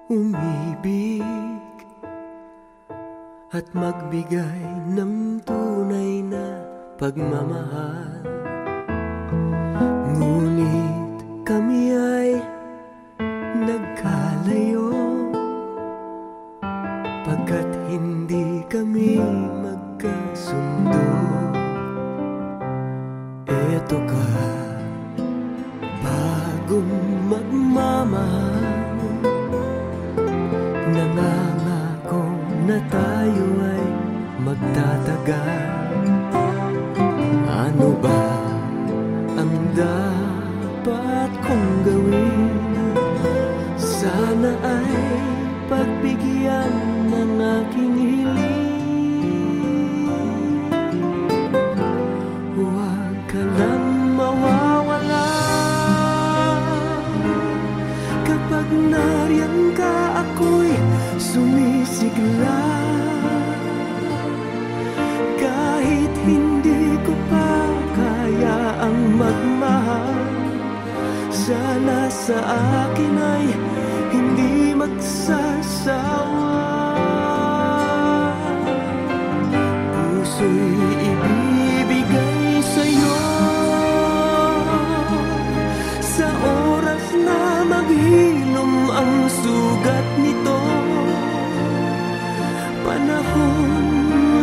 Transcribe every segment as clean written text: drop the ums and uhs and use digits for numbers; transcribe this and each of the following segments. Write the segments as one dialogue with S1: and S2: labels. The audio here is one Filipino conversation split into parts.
S1: umibig at magbigay ng tunay na pagmamahal. Ngunit kami ay nagkalayo pagkat hindi kami magkasundo. Eto ka, bagong magmamahal, nangangako na tayo ay magtatagal. Ano ba ang dapat kong gawin? Sana ay pagbigyan ng aking hiling. Huwag ka lang mawawala kapag nariyan ka, ako'y sumisigla. Kahit hindi ko pa kaya ang magmahal, sana sa akin ay hindi magsasawa. Puso'y ibibigay sa'yo sa oras na maghilom ang sugat nito. Panahon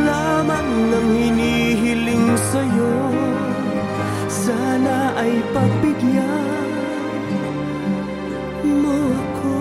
S1: lamang ang hinihiling sa'yo, sana ay pagbigyan mo ako.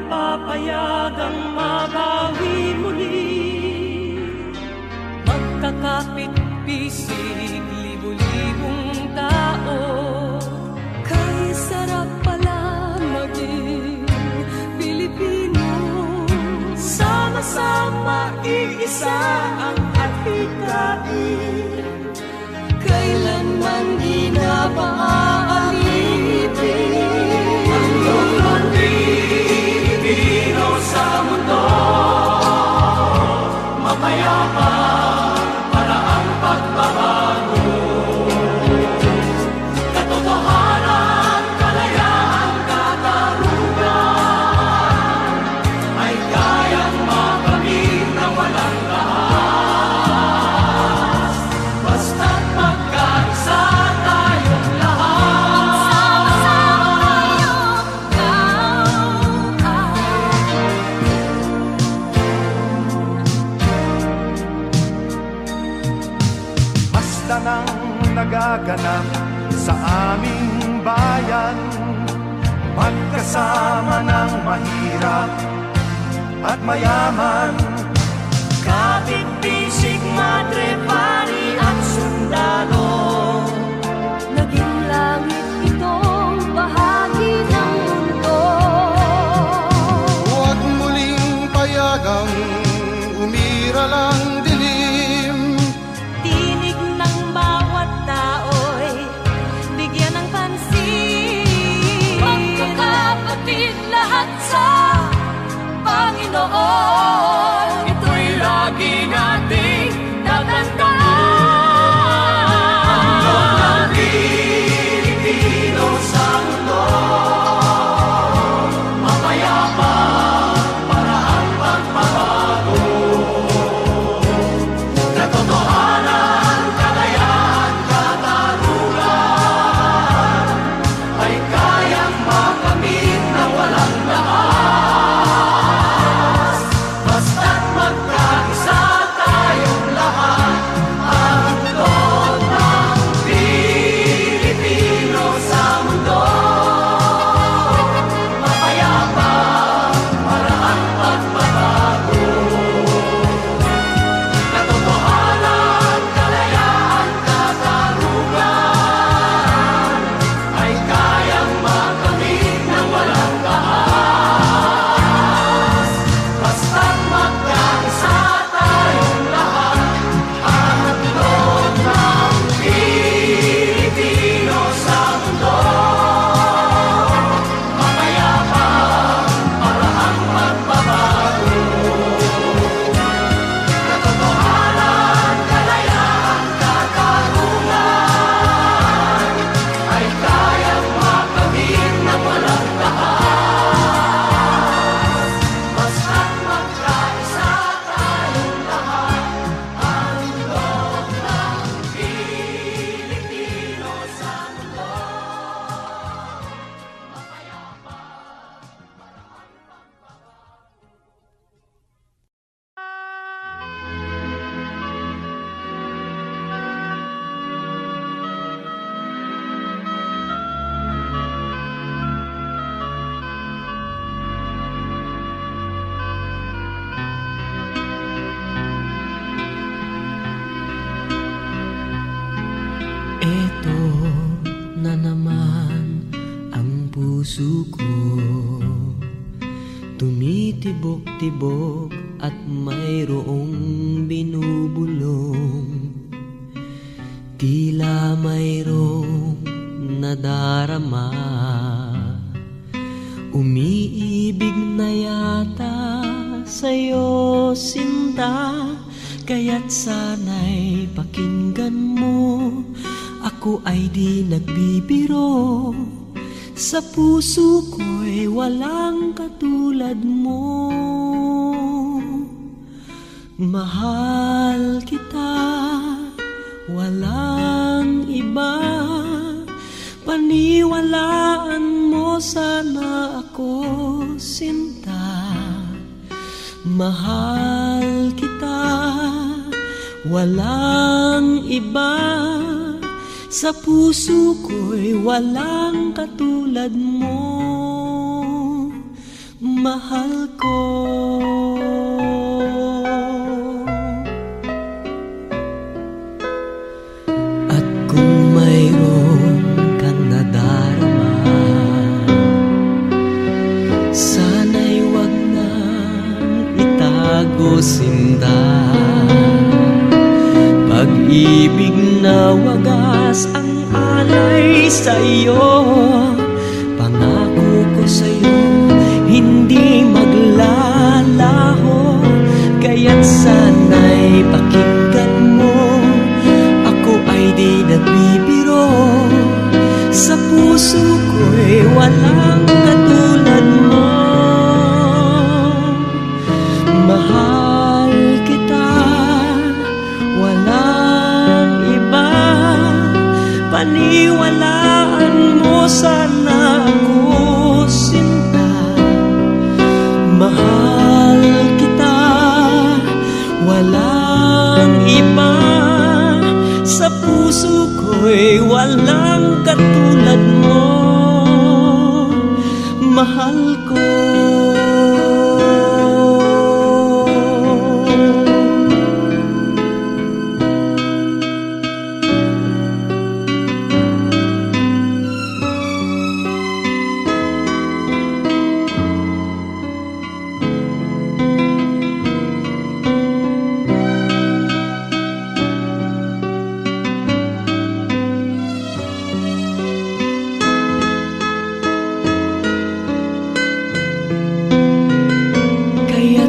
S2: Papayagang mabawi muli, magkakapit-pisig libu-libong tao. Kay sarap pala maging Pilipino, sama
S1: sama-sama, iisa ang atikain.
S2: Kailanman di na maaalipin
S1: ang iyong Pilipino sa mundo. Mapayapa para ang pagbabago. Katotohanan, kalayaan, katarungan ay kayang makamit ng walang lahat. Basta't magkaisa tayong lahat.
S3: Basta nang nagaganap sa aming bayan, magkasama ng mahirap at mayaman.
S1: Kapit, bisig, madre, pari at sundalo.
S2: Naging langit itong bahagi ng mundo.
S4: Huwag muling payagang umiral ang dilim.
S2: Tinig ng bawat tao'y bigyan ng pansin. Magkakapatid lahat sa Panginoon.
S1: Ito'y lagi nating tatandaan. Ang Pilipino sa mundo. Mapayapa para ang pagbabago. Katotohanan, kalayaan, katarungan ay kayang makamit ng walang lahat. Basta't magkaisa tayong lahat. Ang loob ng Pilipino sa mundo. Mapayapa para ang pagbabago. Katotohanan, kalayaan, katarungan ay kayang makamit ng walang lahat. Basta't magkaisa tayong lahat. Ang loob ng Pilipino sa mundo. Mapayapa para ang pagbabago. Katotohanan, kalayaan, katarungan ay kayang makamit ng walang lahat. Basta't magkaisa tayong lahat. Ang loob ng Pilipino sa mundo. Mapayapa.
S5: Eto na naman ang puso ko, tumitibok-tibok at mayroong binubulong. Tila mayroong nadarama, umiibig na yata sa'yo, sinta. Kaya't sana'y pakinggan mo, ako ay di nagbibiro. Sa puso ko'y walang katulad mo. Mahal kita, walang iba. Paniwalaan mo sana ako, sinta. Mahal kita, walang iba. Sa puso ko'y walang katulad mo, mahal ko. At kung mayroon kang nadarama, sana'y wag nang itago sinta. Pag-ibig na wagas ang alay sa'yo, pangako ko sa'yo hindi maglalaho. Kaya't sana'y pakinggan mo, ako ay di nagbibiro. Sa puso ko'y walang katulad mo. Mahal kita, walang iba. Paniwalaan mo sana ako, sinta. Mahal kita, walang iba. Sa puso ko'y walang katulad mo. Mahal ko.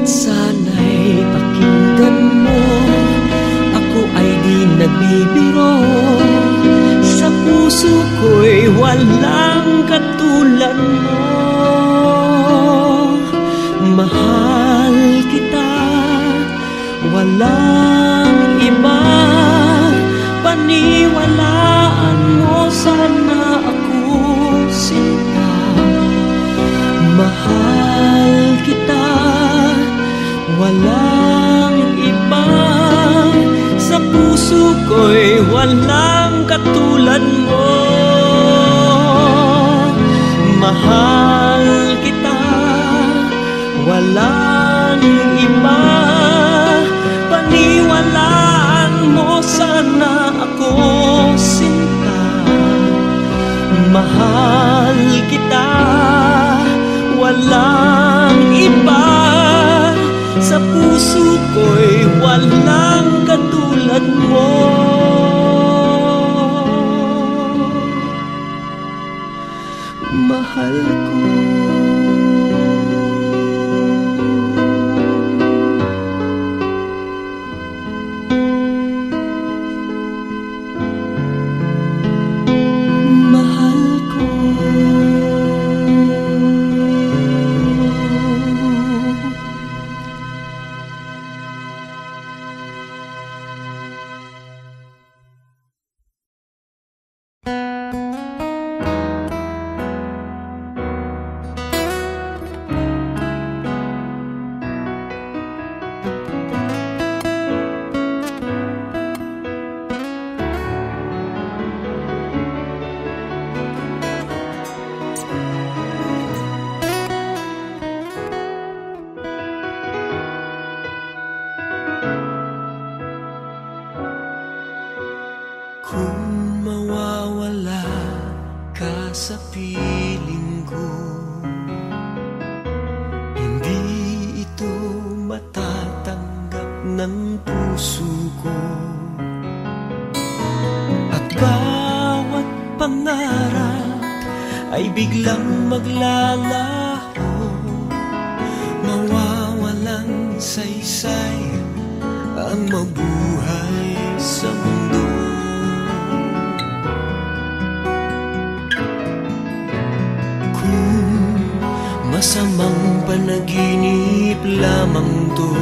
S5: Sana'y pakinggan mo, ako ay di nagbibiro. Sa puso ko'y walang katulad mo. Mahal kita, walang iba. Paniwalaan mo sana ako, sinta. Mahal kita, walang iba. Sa puso ko'y walang katulad mo. Mahal kita, walang iba. Paniwalaan mo sana ako, sinta. Mahal kita, walang iba. Sa puso ko'y walang katulad mo. Mahal ko. Mahal ko. Kung mawawala ka sa piling ko, hindi ito matatanggap ng puso ko. At bawat pangarap ay biglang maglalaho, mawawalang saysay ang mabuhay sa mundo. Masamang panaginip lamang to,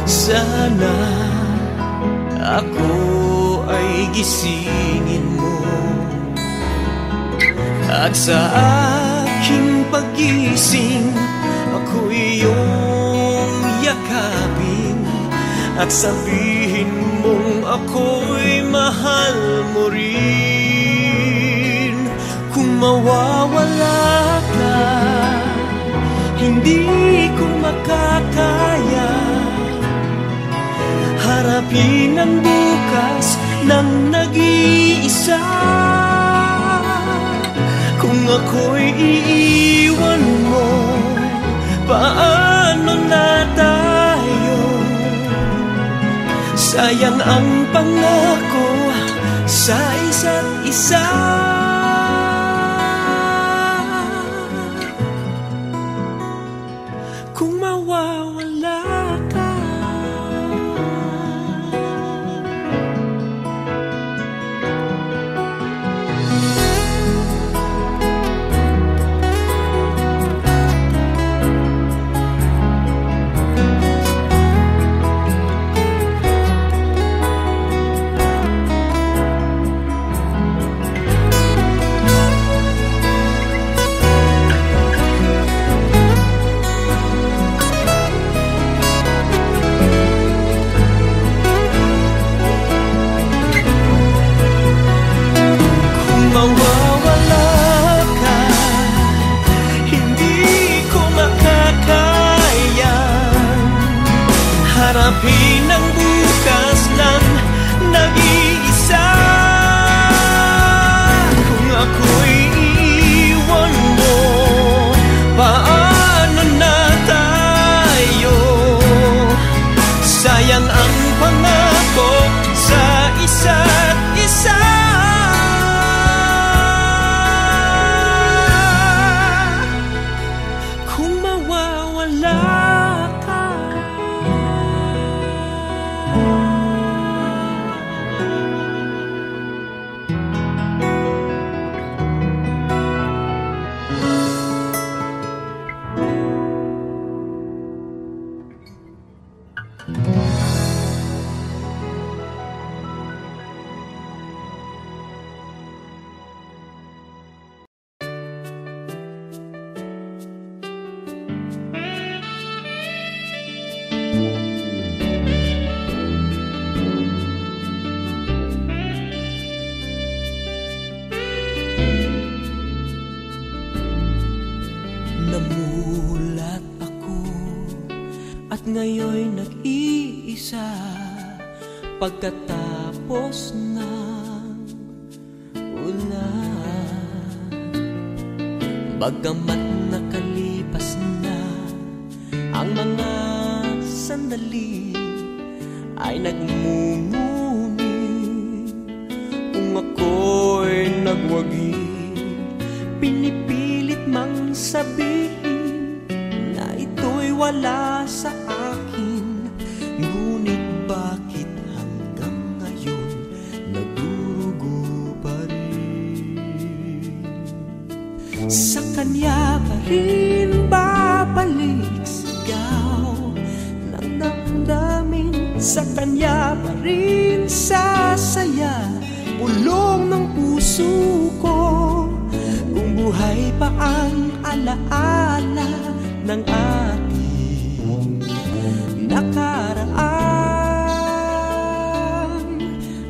S5: sana ako ay gisingin mo. At sa aking pagising, ako iyong yakapin. At sabihin mong ako'y mahal mo rin. Kung mawawala ka, hindi ko makakaya harapin ang bukas ng nag-iisa. Kung ako'y iiwan mo, paano na tayo? sayang ang pangako sa isa't isa. Kung mawawala ka, mawawala ka, hindi ko makakaya harapin ang bukas ng nag-iisa. Kung ako'y iiwan mo, paano na tayo? Sayang ang pangako sa isa't isa. Namulat ako at ngayon'y nag-iisa pagkatapos ng ulan. Bagamat nakalipas na ang mga sandali, ay nagmumuni kung ako'y nagwagi. Pinipilit mang sabihin na ito'y wala sa akin, ngunit bakit hanggang ngayon nagdurugo pa rin? Sa kanya pa rin babalik sigaw ng damdamin, sa kanya pa rin sasaya bulong ng puso ko. Kung buhay pa ang alaala ng ating nakaraan,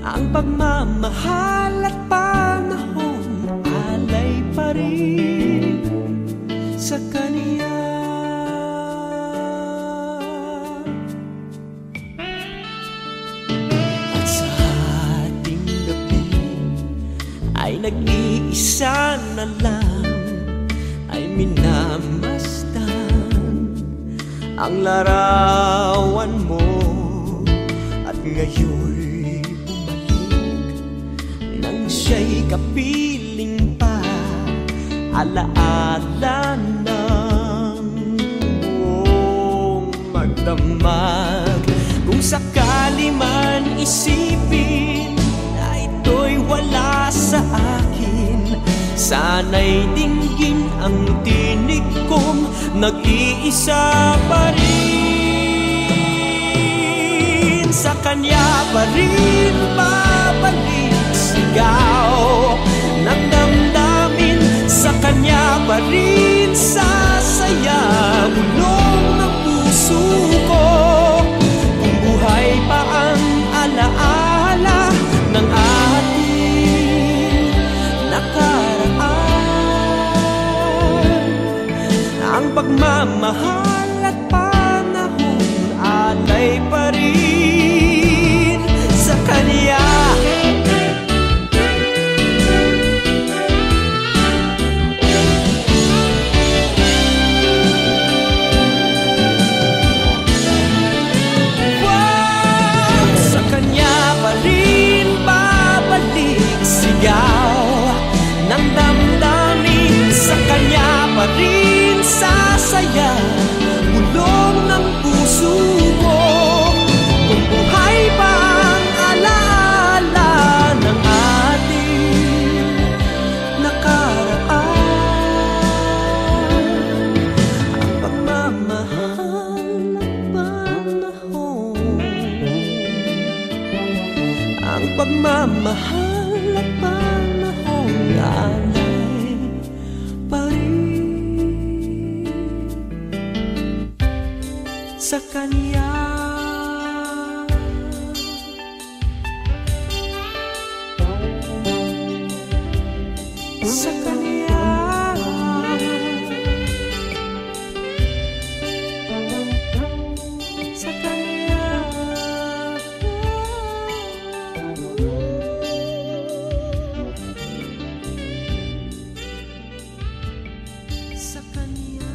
S5: ang pagmamahal at panahon alay pa rin sa kaniya. At sa ating gabi ay nag-iisa na lang, ay minamasdan ang larawan mo. At ngayon'y bumalik nang siya'y kapiling pa, alaala ng buong magdamag. Kung sakali man isipin na ito'y wala sa akin, sana'y dinggin ang tinig kong nag-iisa pa rin. Sa kanya pa rin babalik sigaw ng damdamin, sa kanya pa rin sasaya bulong ng puso ko. Kung buhay pa ang alaala ng ating nakaraan, ang pagmamahal at panahon alay pa rin sa kanya. Sa kanya. sasaya, bulong ng puso mo. Kung buhay pa ang alaala ng ating nakaraan, ang pagmamahal ng panahon, ang pagmamahal ng panahon alay pa rin sa Kanya. Sa Kanya. Sa Kanya. Sa Kanya.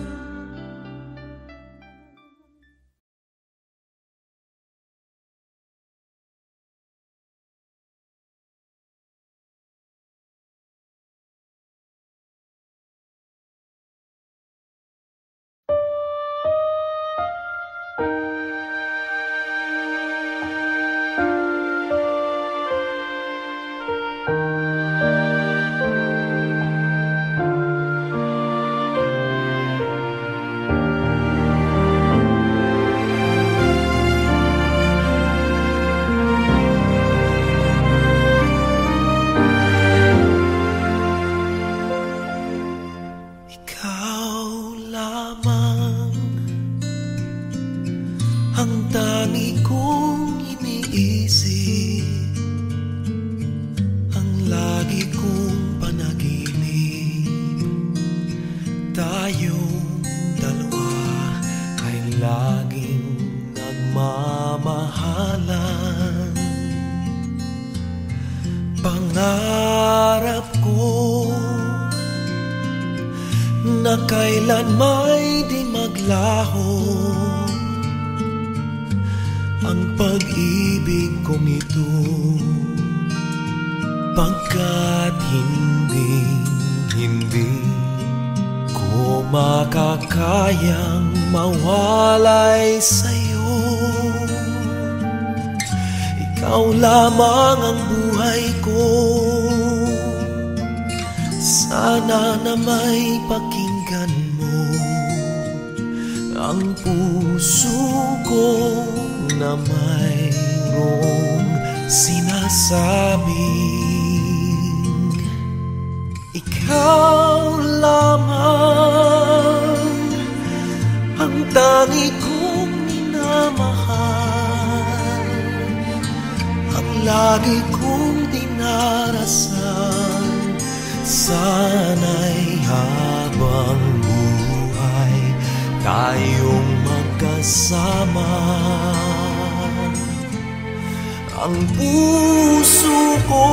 S5: Ikaw lamang ang tangi kong iniisip, ang lagi kong panaginip. Tayong dalawa ay laging nagmamahalan. Pangarap ko na kailan may di maglaho ang pag-ibig kong ito, pagkat hindi ko makakayang mawalay sa'yo. Ikaw lamang ang buhay ko, sana na may pakinggan mo ang puso ko na mayroong sinasabing ikaw lamang ang tangi kong minamahal, ang lagi kong dinarasal. Sana'y habang buhay tayong magkasama. Ang puso ko'y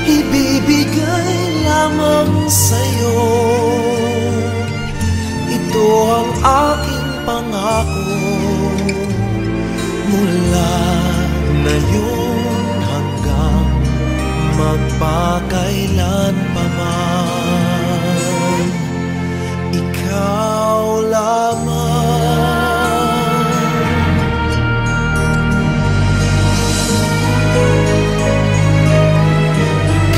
S5: ibibigay lamang sa'yo. Ito ang aking pangako mula ngayon hanggang magpakailan pa man. Ikaw lamang.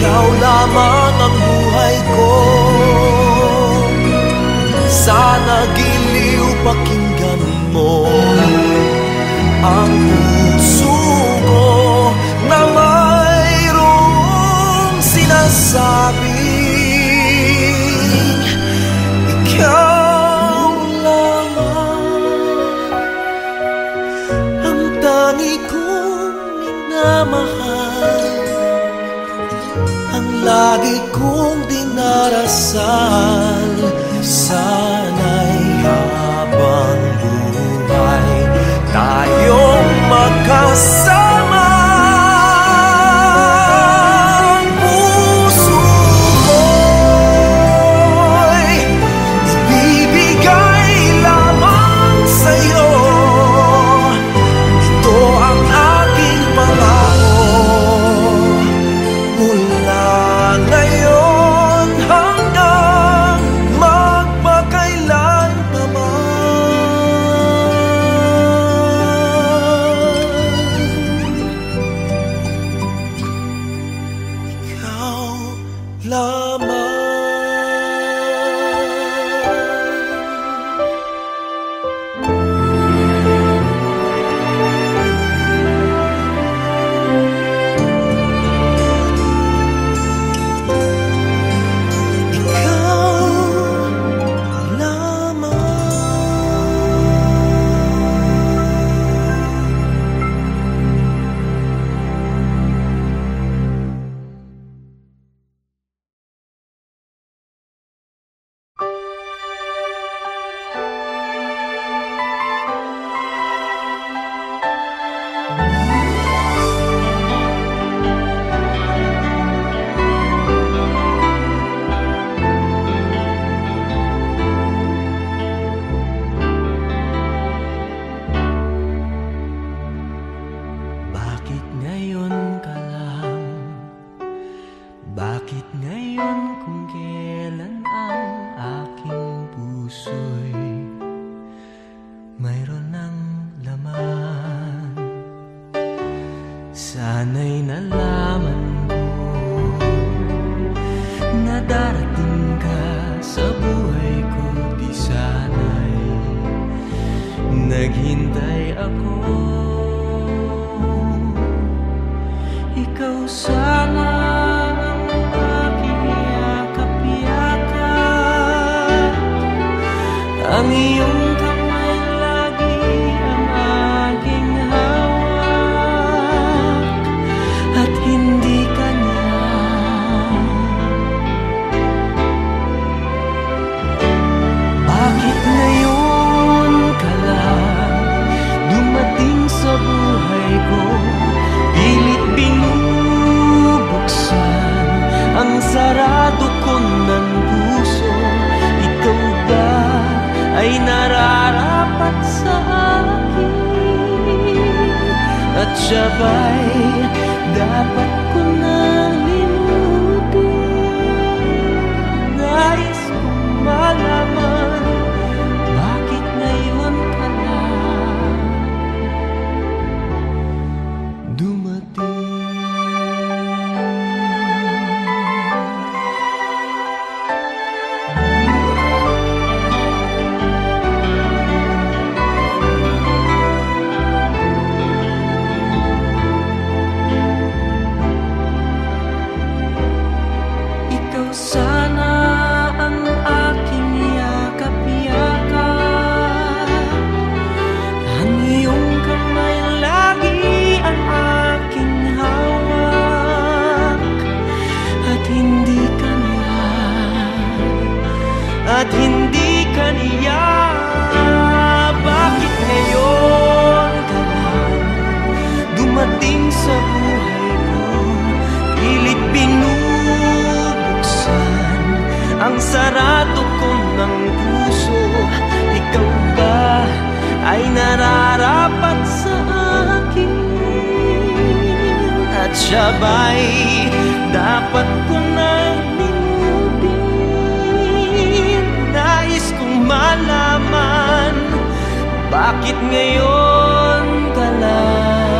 S5: Ikaw lamang ang buhay ko, sana giliw pakinggan mo ang puso ko na mayroong sinasabing ikaw lamang ang tangi kong minamahal, ang lagi kong dinarasal. Sana'y habang buhay tayong magkasama. Ang puso ko'y ibibigay lamang sa'yo. Ito ang aking pangako mula ngayon hanggang ng laman. Sana'y nalaman ko na darating ka sa buhay ko. Di sana'y naghintay ako. Ikaw sana ang aking yakap-yakap, ang iyong kamay lagi ang aking hawak, at hindi ka niya. Bakit ngayon ka lang dumating sa buhay ko? Pilit binubuksan ang sarado ko ng puso. Ikaw ba ay nararapat sa akin? At siya ba'y dapat ko na limutin? Nais kong malaman, bakit ngayon ka lang dumating? Ikaw sana ang aking yakap-yakap, ang iyong kamay lagi ang aking hawak, at hindi ka niya, at hindi ka niya. Bakit ngayon ka lang dumating sa buhay ko? Pilit binubuksan ang sarado ko ng puso. Ikaw ba ay nararapat sa akin? At siya ba'y dapat ko nang limutin? Nais kong malaman, bakit ngayon ka lang?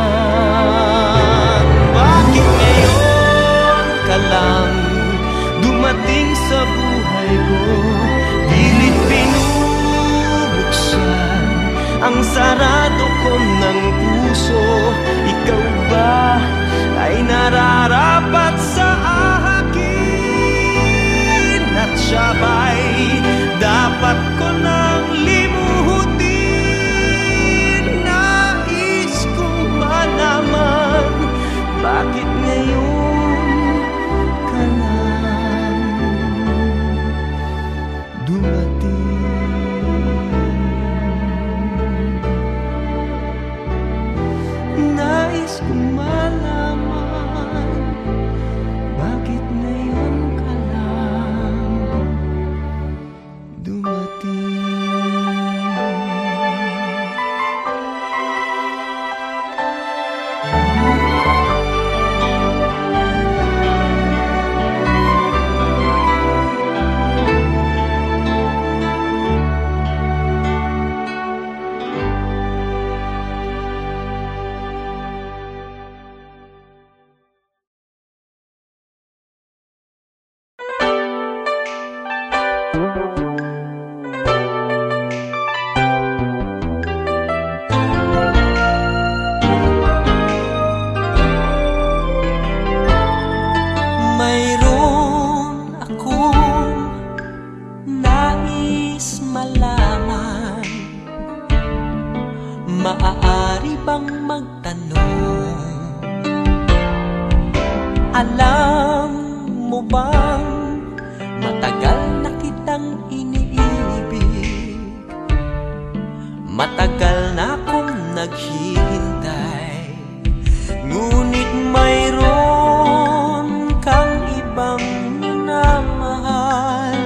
S5: Bakit ngayon ka lang dumating sa buhay ko? Pilit binubuksan ang sarado ko ng puso. Ikaw ba ay nararapat sa akin? At siya ba'y dapat ko nang limutin? Nais kong malaman, bakit ngayon ka lang dumating? Nais kong malaman, bakit ngayon ka lang dumating? Mayroon akong nais malaman, maaari bang magtanong? Alam mo bang matagal na kitang iniibig? Matagal na akong naghihintay, ngunit mayroon kang ibang minamahal.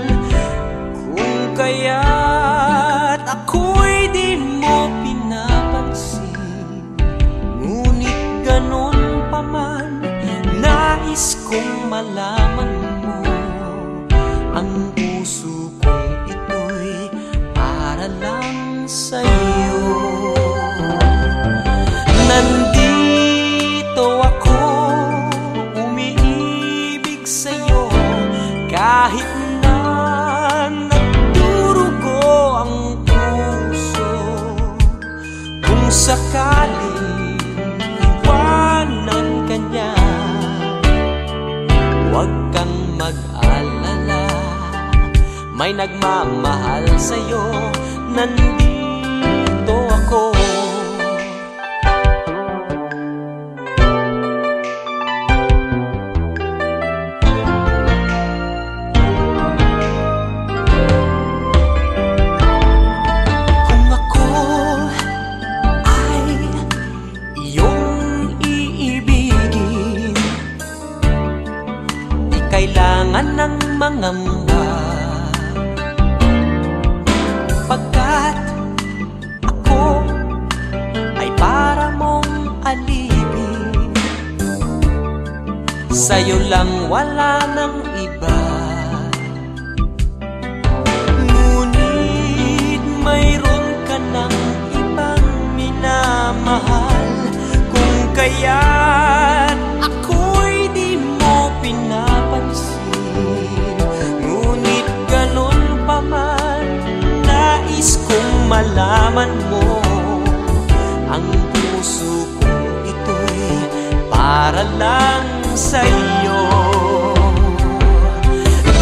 S5: Kung kaya't ako'y di mo pinapansin, ngunit ganon pa man, nais kong malaman mo. Ang puso kong ito'y para lang sa'yo. sakaling iwanan ka niya, huwag kang mag-alala, may nagmamahal sa'yo, nandito ako. Kailangan ng mangamba, pagkat ako ay para mong alipin. Sa'yo lang, wala ng iba. Ngunit mayroon ka ng ibang minamahal, kung kaya't ako'y di mo pinapansin. Ngunit ganun pa man, nais kong malaman mo, ang puso kong ito'y para lang sa'yo.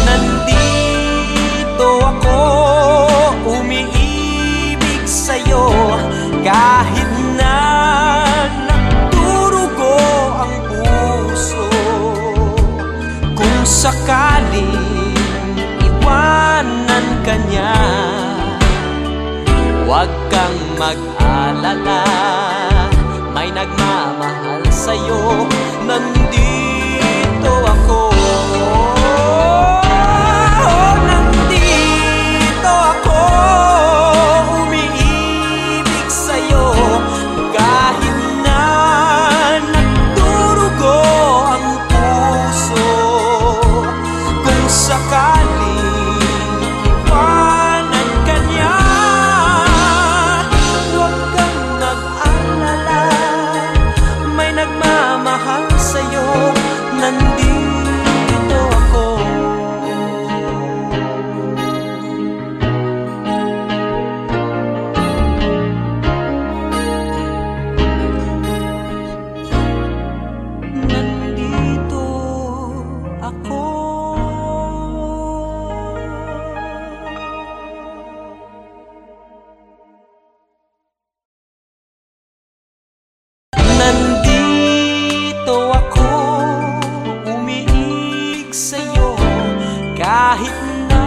S5: Nandito ako, umiibig sa'yo, kahit na nagdurugo ang puso. Kung sakaling iwanan ka niya, huwag kang mag-alala, may nagmamahal sa'yo, nandito ako. Nandito ako, umiibig sa'yo, kahit na nagdurugo ang puso. Kung sakaling iwanan ka niya, huwag kang mag-alala, may nagmamahal sa'yo, nandito ako. Nandito ako. Nandito ako, umiibig sa'yo, kahit na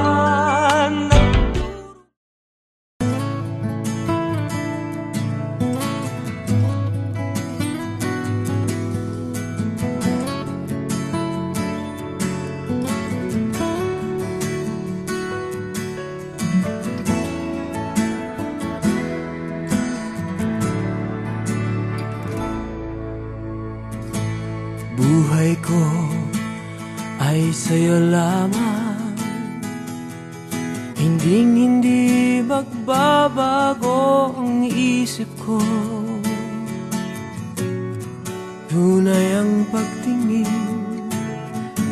S5: buhay ko ay sa'yo lamang, hindi magbabago ang isip ko. Tunay ang pagtingin,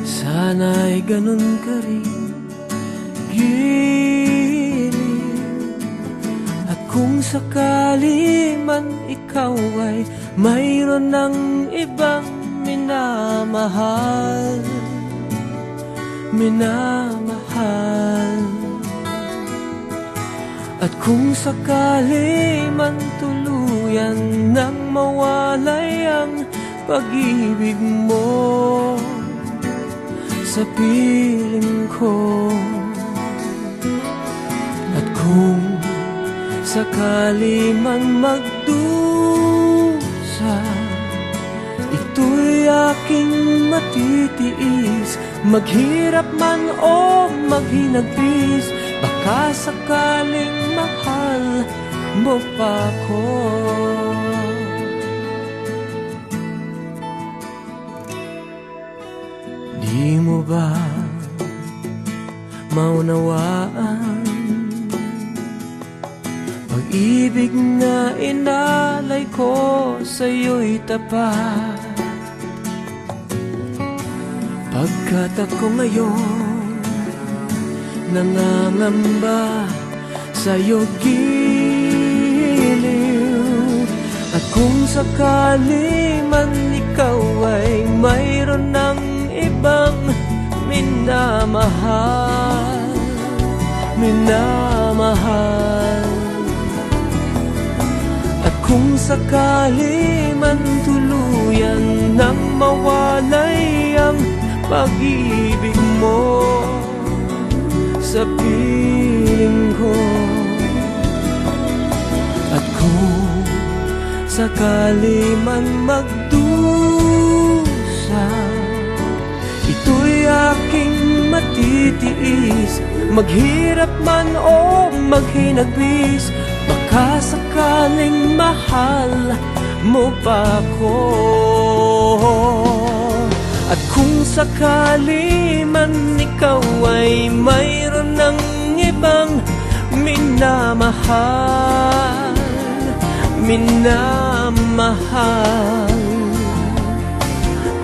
S5: sana'y ganun ka rin, giliw. At kung sakali man ikaw ay mayroon ng ibang minamahal, at kung sakali man tuluyan nang mawalay ang pag-ibig mo sa piling ko, at kung sakali man magdusa, ito'y aking matitiis, maghirap man o maghinagpis, baka sakaling mahal mo pa ko. Di mo ba maunawaan, pag-ibig na inalay ko sa'yo'y tapat, pagkat ako ngayon nangangamba sa'yo, giliw. sakali man ikaw ay mayroon ng ibang minamahal, minamahal. At kung sakali man tuluyan nang mawalay ang pag-ibig mo sa piling ko, at kung sakali man magdusa, ito'y aking matitiis, maghirap man o maghinagpis. Baka sakaling mahal mo pa ako. At kung sakali man ikaw ay mayroon ng ibang minamahal, minamahal.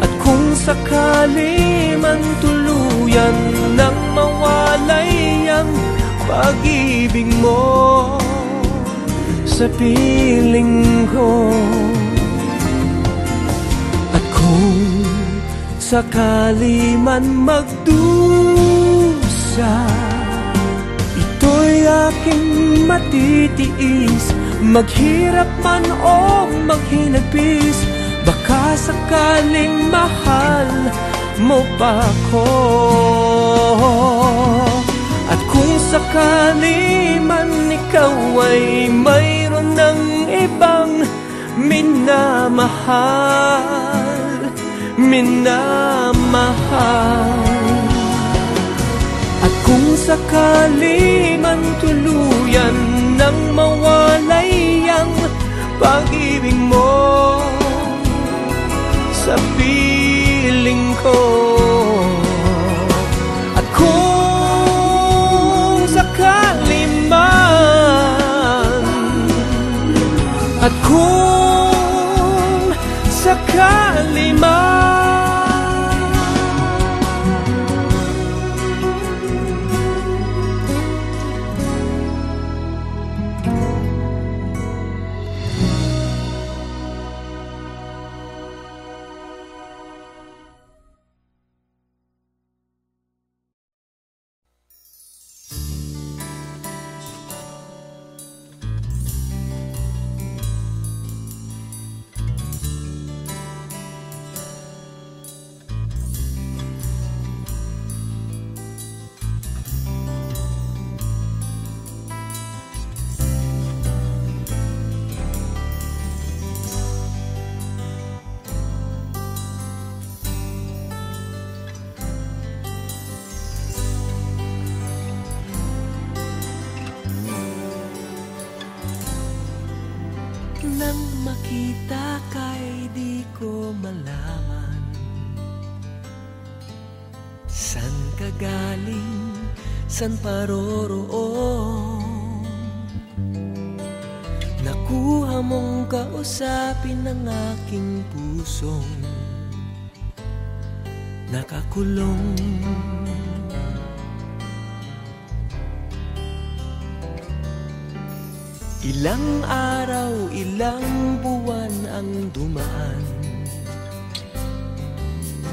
S5: At kung sakali man tuluyan nang mawalay ang pag-ibig mo sa piling ko, at kung sakali man magdusa, ito'y aking matitiis, maghirap man o maghinagpis. Baka sakaling mahal mo pa ako. At kung sakali man ikaw ay mayroon ng ibang minamahal, minamahal. At kung sakali man tuluyan nang mawalay ang pag-ibig mo sa piling ko, at kung sakali man, at kung sakali man, nang makita ka'y di ko malaman san ka galing, san paroroon. Nakuha mong kausapin ng aking pusong nakakulong. Ilang araw, ilang buwan ang dumaan,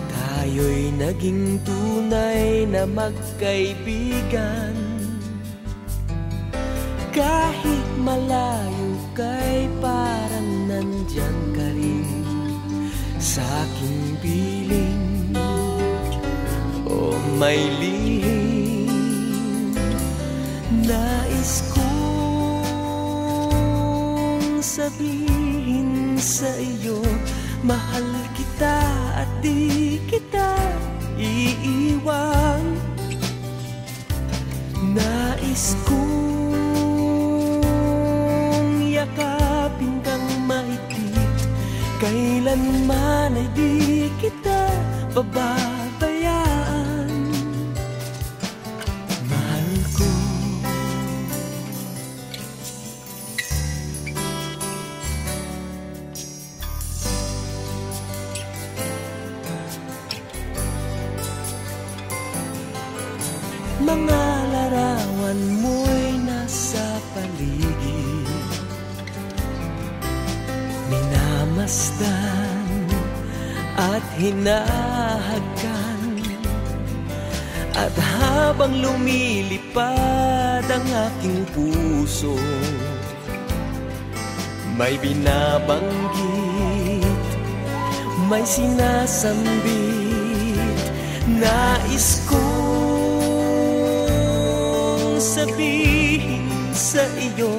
S5: tayo'y naging tunay na magkaibigan. Kahit malayo ka'y parang nandyan ka rin sa aking piling. O may lihim nais ko sabihin sa iyo, mahal kita at di kita iiwan. Nais kong yakapin kang mahigpit, kailanman ay di kita pababayaan. Mahal ko. Mga larawan mo'y nasa paligid, Pinamasdan at hinahagkan, at habang lumilipad ang aking puso, may binabanggit, may sinasambit. Nais kong sabihin sa iyo,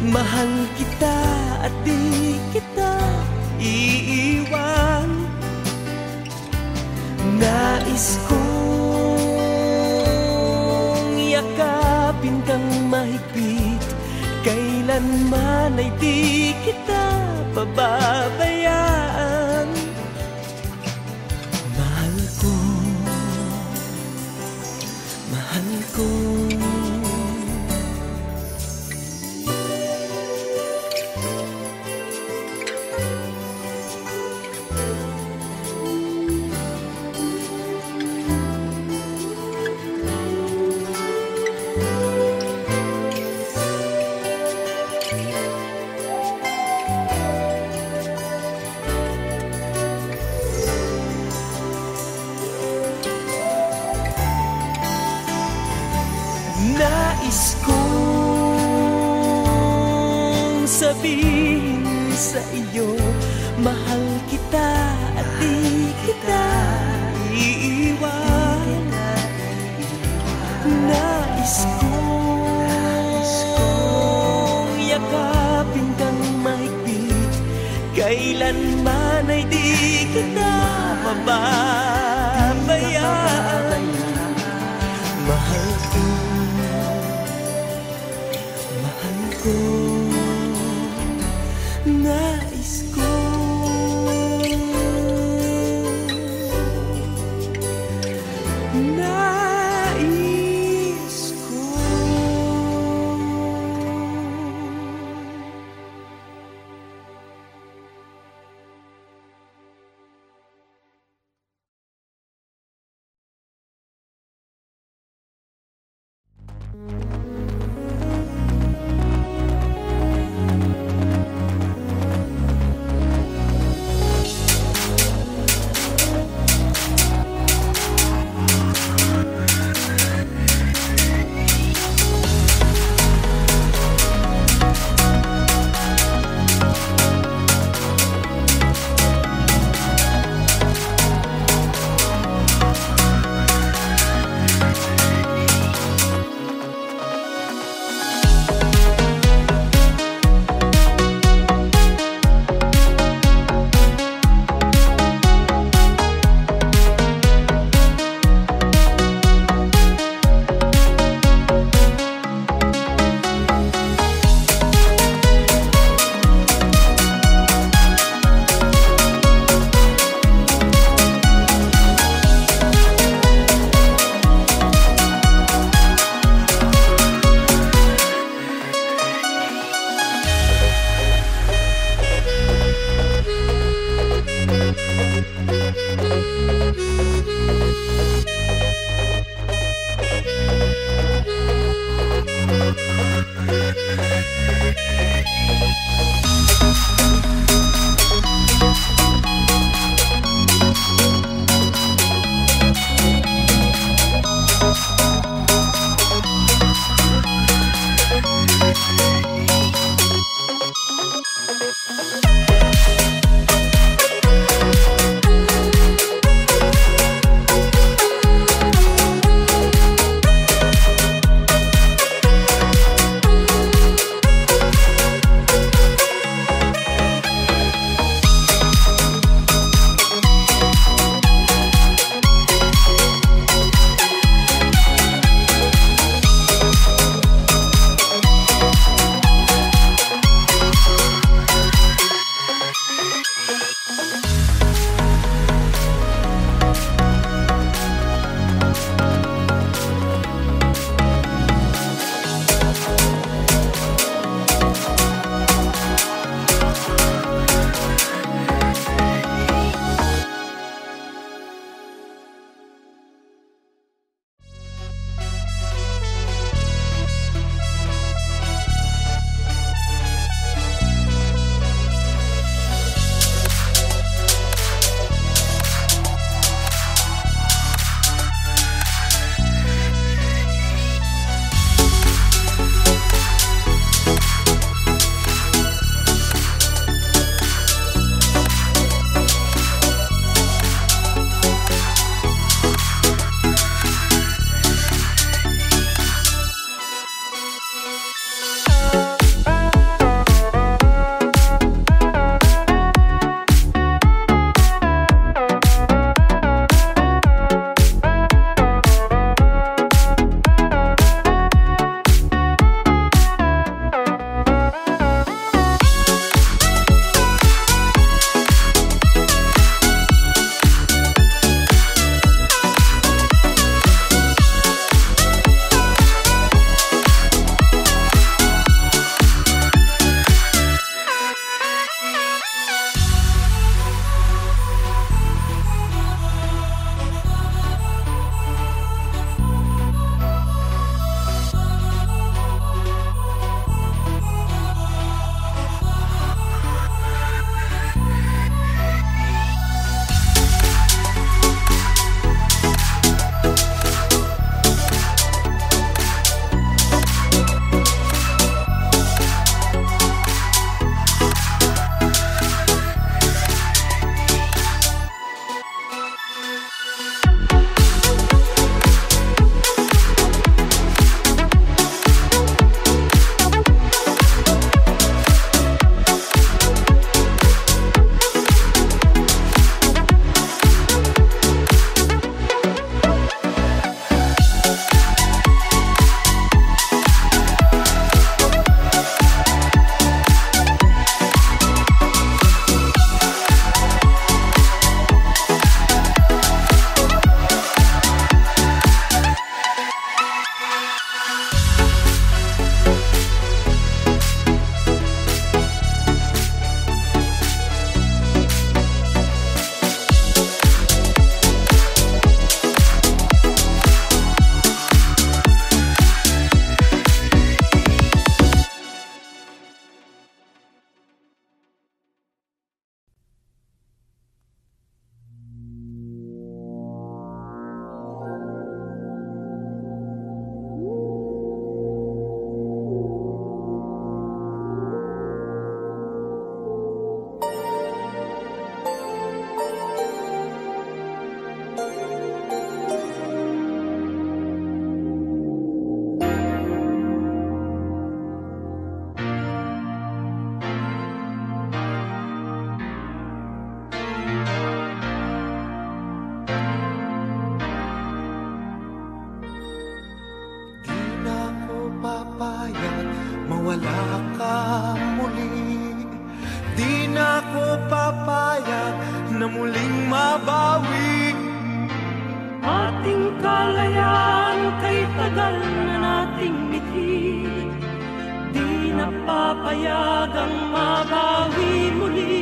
S5: mahal kita at di kita iiwan. Nais kong yakapin kang mahigpit, kailanman ay di kita pababayaan. Mahal ko, mahal ko. Nais kong sabihin sa iyo, mahal kita at di kita iiwan. Nais kong yakapin kang mahigpit, kailanman ay di kita pababayaan. Mahal ko, nais ko, nais ko.
S3: muling mabawi.
S2: Ating kalayaan kay tagal na nating mithi, di napapayagang mabawi muli.